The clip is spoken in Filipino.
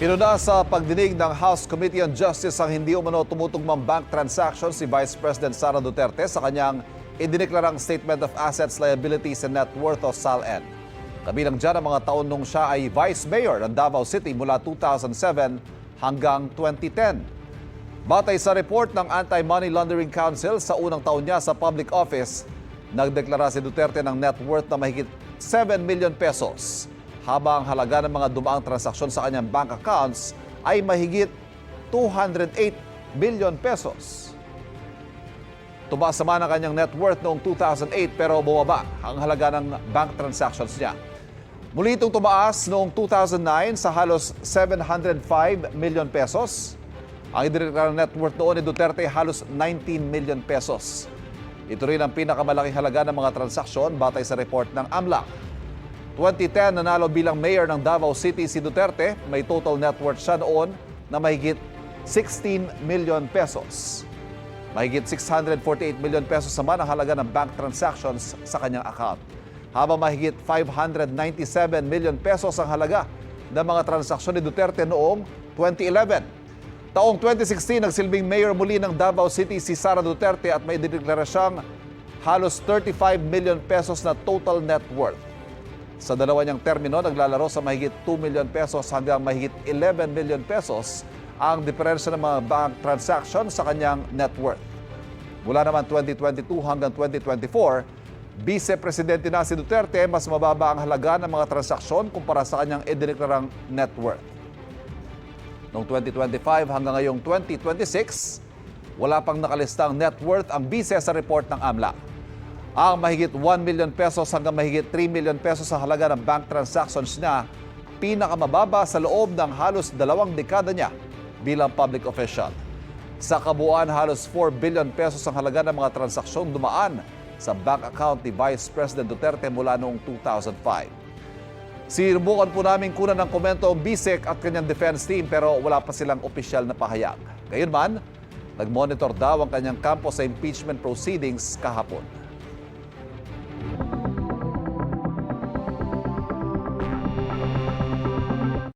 Inuna sa pagdinig ng House Committee on Justice ang hindi umano tumutugmang bank transactions si Vice President Sara Duterte sa kanyang idineklarang Statement of Assets, Liabilities and Net Worth o SALN. Kabilang dyan ang mga taon nung siya ay Vice Mayor ng Davao City mula 2007 hanggang 2010. Batay sa report ng Anti-Money Laundering Council, sa unang taon niya sa public office, nagdeklara si Duterte ng net worth na mahigit 7 million pesos. Habang halaga ng mga dumaang transaksyon sa kanyang bank accounts ay mahigit 208 billion pesos. Tumaas naman ang kanyang net worth noong 2008 pero bumaba ang halaga ng bank transactions niya. Muli itong tumaas noong 2009 sa halos 705 million pesos. Ang idineklarang net worth noon ni Duterte halos 19 million pesos. Ito rin ang pinakamalaking halaga ng mga transaksyon batay sa report ng AMLAC. 2010, nanalo bilang mayor ng Davao City si Duterte. May total net worth siya noon na mahigit 16 million pesos. Mahigit 648 million pesos naman ang halaga ng bank transactions sa kanyang account. Habang mahigit 597 million pesos ang halaga ng mga transaksyon ni Duterte noong 2011. Taong 2016, nagsilbing mayor muli ng Davao City si Sara Duterte at may dineklara siyang halos 35 million pesos na total net worth. Sa dalawa niyang termino, naglalaro sa mahigit 2 million pesos hanggang mahigit 11 million pesos ang diferensya ng mga bank transactions sa kanyang net worth. Mula naman 2022 hanggang 2024, Vice-Presidente na si Duterte, mas mababa ang halaga ng mga transaksyon kumpara sa kanyang idineklarang net worth. Noong 2025 hanggang ngayong 2026, wala pang nakalistang net worth ang Vice sa report ng AMLAC. Ang mahigit 1 million pesos hanggang mahigit 3 million pesos sa halaga ng bank transactions niya, pinakamababa sa loob ng halos 2 dekada niya bilang public official. Sa kabuuan, halos 4 billion pesos ang halaga ng mga transaksyon dumaan sa bank account ni Vice President Duterte mula noong 2005. Sinubukan po namin kunan ng komento ang BISEC at kanyang defense team pero wala pa silang opisyal na pahayag. Gayunman, nag-monitor daw ang kanyang kampo sa impeachment proceedings kahapon.